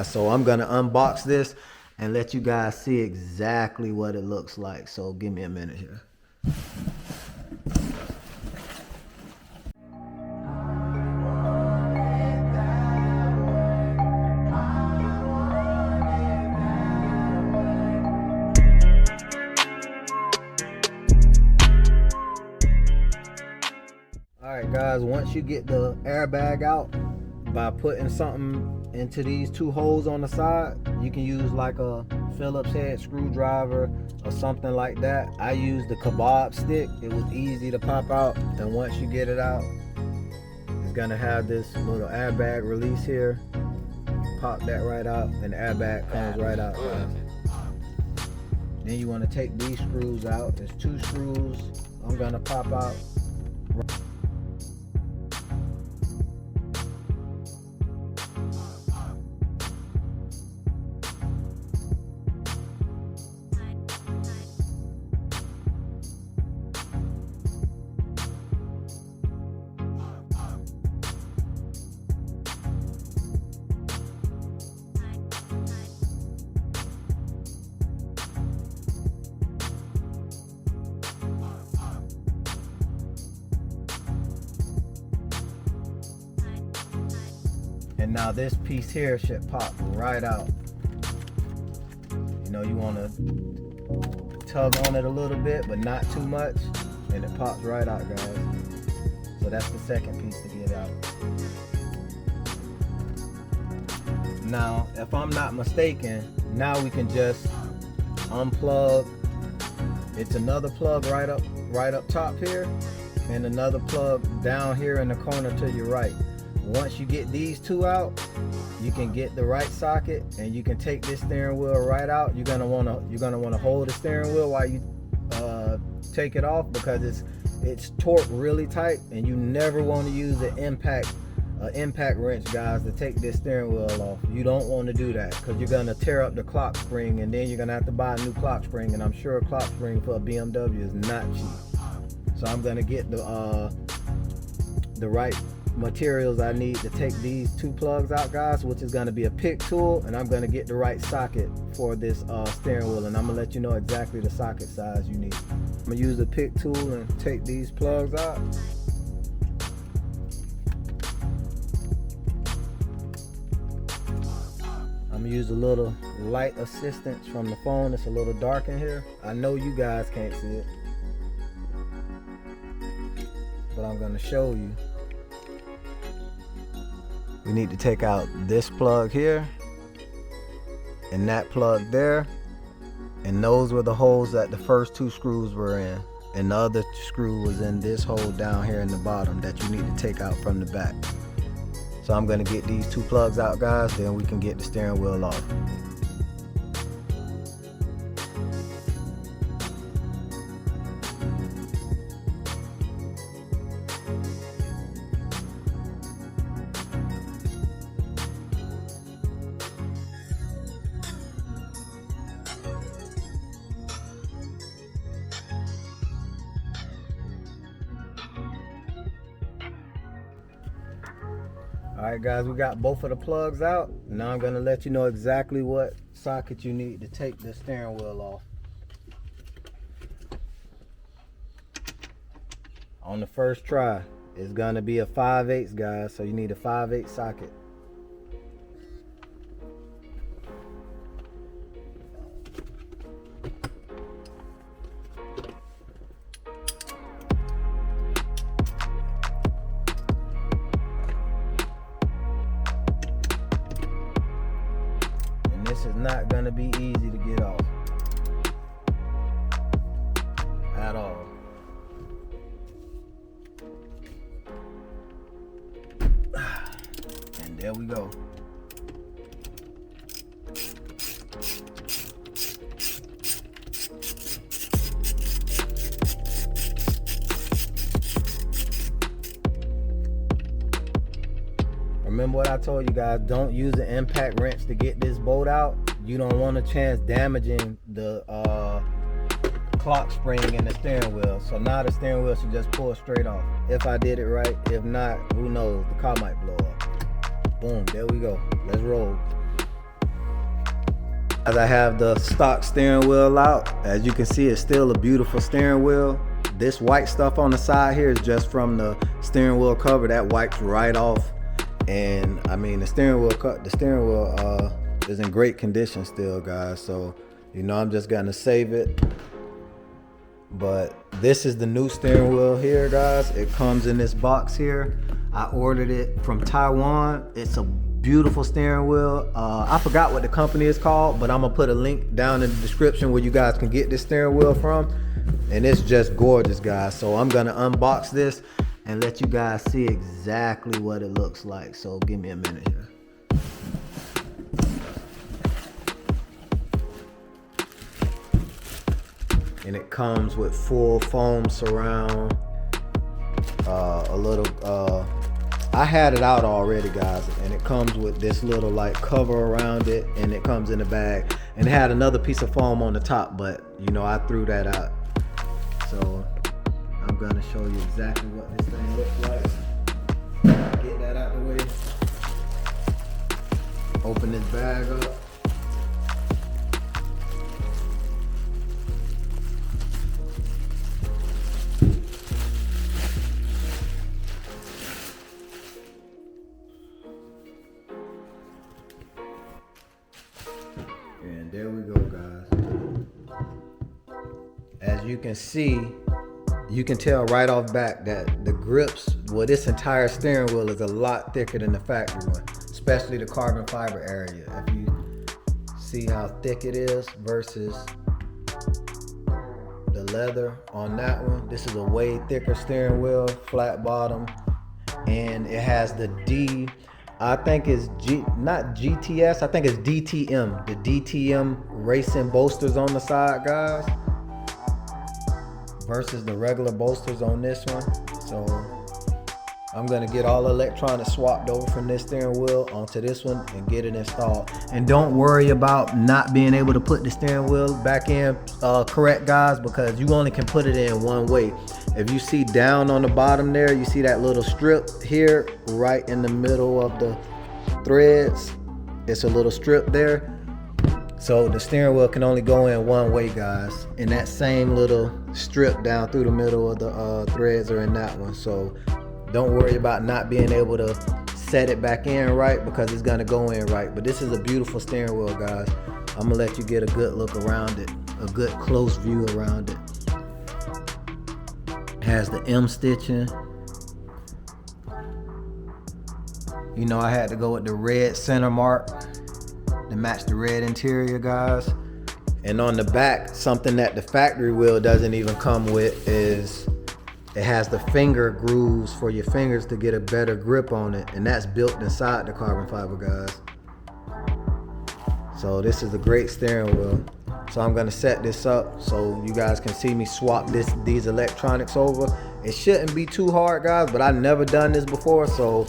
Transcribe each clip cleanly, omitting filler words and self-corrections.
So I'm gonna unbox this and let you guys see exactly what it looks like. So give me a minute here. Alright guys, once you get the airbag out, by putting something into these two holes on the side, you can use like a Phillips head screwdriver or something like that. I used the kebab stick. It was easy to pop out, and once you get it out, it's gonna have this little airbag release here. Pop that right out and the airbag comes right out, guys. Then you want to take these screws out. There's two screws I'm gonna pop out. And now this piece here should pop right out. You know, you want to tug on it a little bit, but not too much, and it pops right out, guys. So that's the second piece to get out. Now, if I'm not mistaken, now we can just unplug. It's another plug right up top here, and another plug down here in the corner to your right. Once you get these two out, you can get the right socket and you can take this steering wheel right out. You're gonna wanna hold the steering wheel while you take it off, because it's torqued really tight, and you never want to use an impact wrench, guys, to take this steering wheel off. You don't want to do that, because you're gonna tear up the clock spring, and then you're gonna have to buy a new clock spring, and I'm sure a clock spring for a BMW is not cheap. So I'm gonna get the right materials I need to take these two plugs out, guys, which is going to be a pick tool, and I'm going to get the right socket for this steering wheel, and I'm going to let you know exactly the socket size you need. I'm going to use the pick tool and take these plugs out. I'm going to use a little light assistance from the phone. It's a little dark in here. I know you guys can't see it, but I'm going to show you. We need to take out this plug here and that plug there, and those were the holes that the first two screws were in, and the other screw was in this hole down here in the bottom that you need to take out from the back. So I'm going to get these two plugs out, guys, then we can get the steering wheel off. Alright guys, we got both of the plugs out. Now I'm going to let you know exactly what socket you need to take the steering wheel off. On the first try, it's going to be a 5/8, guys, so you need a 5/8 socket. This is not going to be easy to get off at all. And there we go. Remember what I told you guys, don't use an impact wrench to get this bolt out. You don't want a chance damaging the clock spring and the steering wheel. So now the steering wheel should just pull straight off. If I did it right, if not, who knows, the car might blow up. Boom, there we go. Let's roll. As I have the stock steering wheel out, as you can see, it's still a beautiful steering wheel. This white stuff on the side here is just from the steering wheel cover that wipes right off. And I mean, the steering wheel is in great condition still, guys. So, you know, I'm just gonna save it. But this is the new steering wheel here, guys. It comes in this box here. I ordered it from Taiwan. It's a beautiful steering wheel. I forgot what the company is called, but I'm gonna put a link down in the description where you guys can get this steering wheel from. And it's just gorgeous, guys. So I'm gonna unbox this and let you guys see exactly what it looks like. So give me a minute here. And it comes with full foam surround, I had it out already, guys, and it comes with this little like cover around it, and it comes in the bag, and it had another piece of foam on the top, but you know, I threw that out. So I'm gonna show you exactly what this thing looks like. Get that out the way. Open this bag up. And there we go, guys. As you can see, you can tell right off back that the grips, well, this entire steering wheel is a lot thicker than the factory one, especially the carbon fiber area. If you see how thick it is versus the leather on that one, this is a way thicker steering wheel, flat bottom, and it has the I think it's not GTS, I think it's DTM, the DTM racing bolsters on the side, guys, versus the regular bolsters on this one. So I'm gonna get all the electronics swapped over from this steering wheel onto this one and get it installed. And don't worry about not being able to put the steering wheel back in correct, guys, because you only can put it in one way. If you see down on the bottom there, you see that little strip here, right in the middle of the threads. It's a little strip there. So the steering wheel can only go in one way, guys. And that same little strip down through the middle of the threads are in that one. So don't worry about not being able to set it back in right, because it's gonna go in right. But this is a beautiful steering wheel, guys. I'm gonna let you get a good look around it, a good close view around it. Has the M stitching. You know, I had to go with the red center mark to match the red interior, guys. And on the back, something that the factory wheel doesn't even come with is it has the finger grooves for your fingers to get a better grip on it, and that's built inside the carbon fiber, guys. So this is a great steering wheel. So I'm gonna set this up so you guys can see me swap these electronics over. It shouldn't be too hard, guys, but I've never done this before, so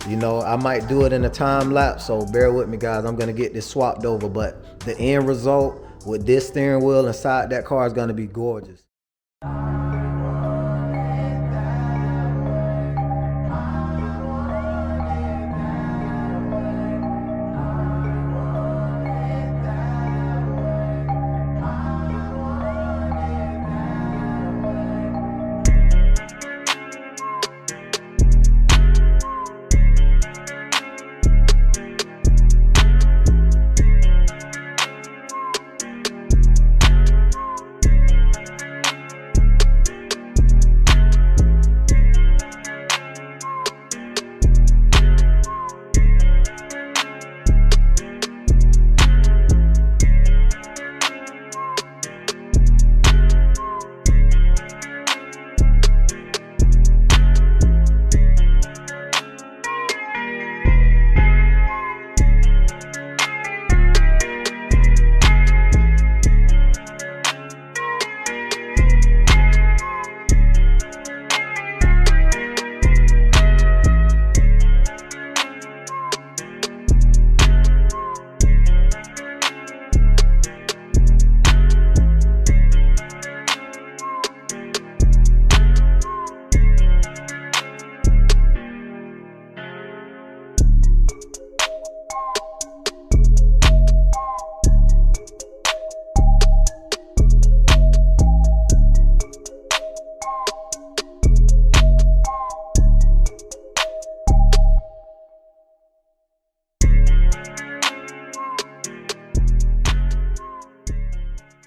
you know, I might do it in a time lapse, so bear with me, guys. I'm gonna get this swapped over, but the end result with this steering wheel inside that car is gonna be gorgeous.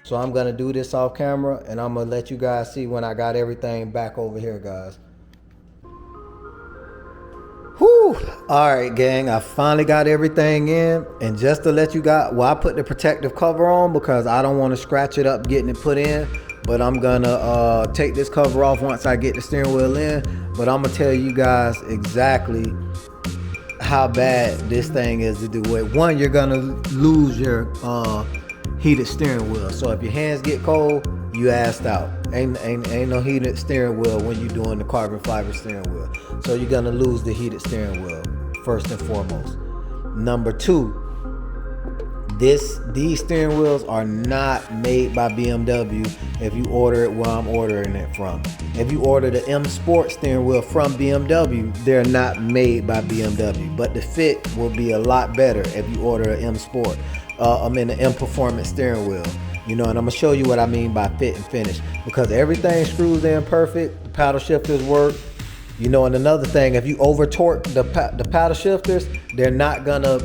So I'm gonna do this off camera, and I'm gonna let you guys see when I got everything back over here, guys. Whew. All right, gang, I finally got everything in, and just to let you guys, well, I put the protective cover on because I don't want to scratch it up getting it put in, but I'm gonna take this cover off once I get the steering wheel in. But I'm gonna tell you guys exactly how bad this thing is to do with. One, you're gonna lose your heated steering wheel. So if your hands get cold, you assed out. Ain't no heated steering wheel when you're doing the carbon fiber steering wheel. So you're gonna lose the heated steering wheel first and foremost. Number two, these steering wheels are not made by BMW if you order it where I'm ordering it from. If you order the M Sport steering wheel from BMW, they're not made by BMW, but the fit will be a lot better if you order an M Sport. The M Performance steering wheel. And I'm gonna show you what I mean by fit and finish, because everything screws in perfect. The paddle shifters work. And another thing, if you over torque the paddle shifters, you're not gonna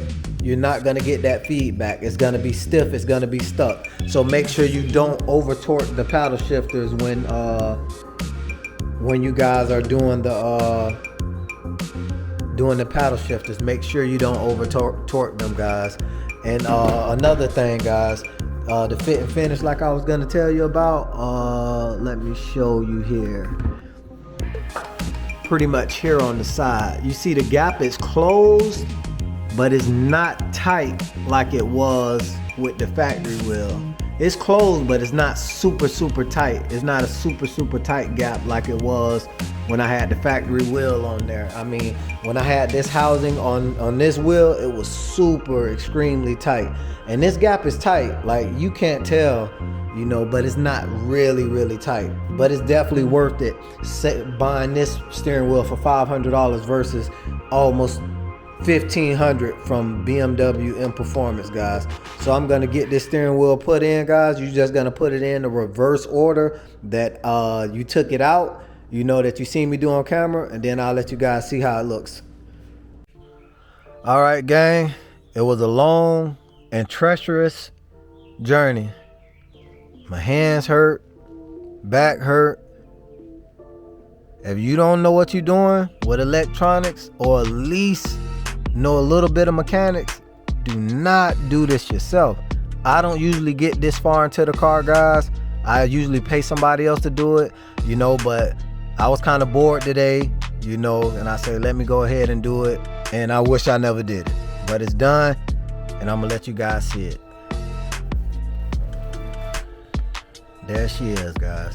get that feedback. It's gonna be stiff. It's gonna be stuck. So make sure you don't over torque the paddle shifters when you guys are doing the paddle shifters. Make sure you don't over torque them, guys. And another thing, guys, the fit and finish, like I was gonna tell you about. Let me show you here. Pretty much here on the side, you see the gap is closed, but it's not tight like it was with the factory wheel. It's closed, but it's not super tight. It's not a super tight gap like it was when I had the factory wheel on there. I mean, when I had this housing on this wheel, it was extremely tight. And this gap is tight, like you can't tell, but it's not really tight. But it's definitely worth it buying this steering wheel for $500 versus almost $1,500 from BMW M Performance, guys. So I'm gonna get this steering wheel put in, guys. You're just gonna put it in the reverse order that you took it out, that you seen me do on camera, and then I'll let you guys see how it looks. All right, gang, it was a long and treacherous journey. My hands hurt, back hurt. If you don't know what you're doing with electronics, or at least know a little bit of mechanics, do not do this yourself. I don't usually get this far into the car, guys. I usually pay somebody else to do it, but I was kind of bored today, and I said, let me go ahead and do it. And I wish I never did it, but it's done, and I'm gonna let you guys see it. There she is, guys.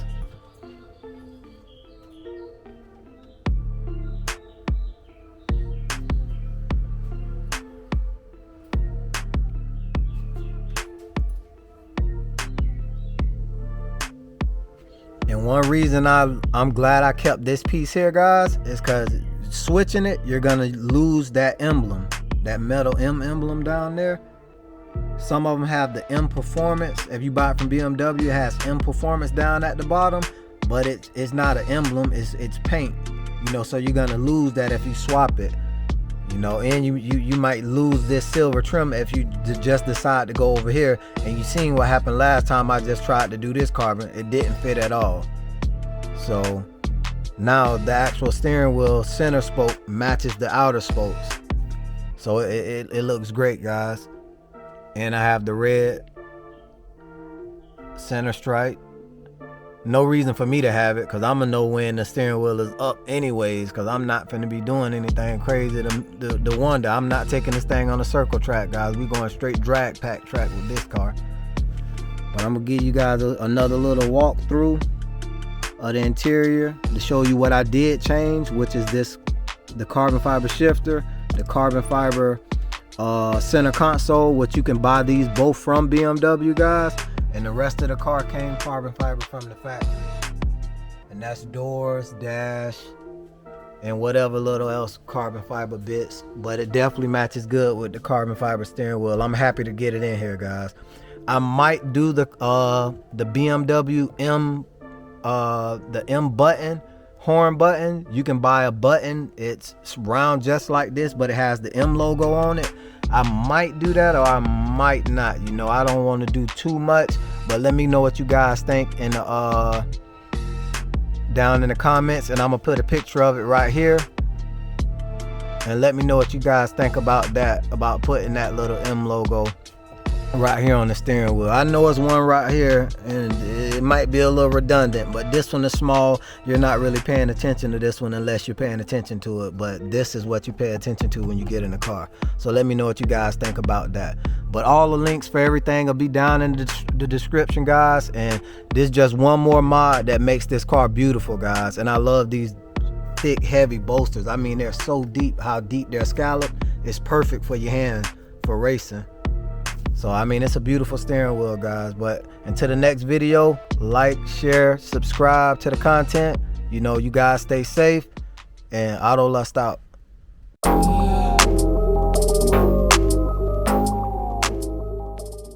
And one reason I'm glad I kept this piece here, guys, is because switching it, you're gonna lose that emblem, that metal M emblem down there. Some of them have the M Performance. If you buy it from BMW, it has M Performance down at the bottom, but it's not an emblem, it's paint. So you're gonna lose that if you swap it. And you might lose this silver trim if you just decide to go over here. And you seen what happened last time I just tried to do this carbon. It didn't fit at all. So now the actual steering wheel center spoke matches the outer spokes. So it looks great, guys. And I have the red center stripe. No reason for me to have it, because I'm gonna know when the steering wheel is up anyways, because I'm not finna be doing anything crazy to wonder. I'm not taking this thing on a circle track, guys. We going straight drag pack track with this car. But I'm gonna give you guys another little walkthrough of the interior to show you what I did change, which is the carbon fiber shifter, the carbon fiber center console, which you can buy these both from BMW, guys. And the rest of the car came carbon fiber from the factory. And that's doors, dash, and whatever little else carbon fiber bits. But it definitely matches good with the carbon fiber steering wheel. I'm happy to get it in here, guys. I might do the BMW M, the M button, horn button. You can buy a button. It's round just like this, but it has the M logo on it. I might do that, or I might not. I don't want to do too much, But let me know what you guys think in the down in the comments, and I'm gonna put a picture of it right here. And let me know what you guys think about that, about putting that little M logo right here on the steering wheel. I know it's one right here, and it might be a little redundant, but this one is small. You're not really paying attention to this one unless you're paying attention to it, but this is what you pay attention to when you get in the car. So let me know what you guys think about that. But all the links for everything will be down in the description, guys. And this is just one more mod that makes this car beautiful, guys. And I love these thick, heavy bolsters. I mean, they're so deep. How deep they're scalloped, it's perfect for your hands for racing. So I mean, it's a beautiful steering wheel, guys. But until the next video, like, share, subscribe to the content. You know, you guys stay safe, and Auto Lust out.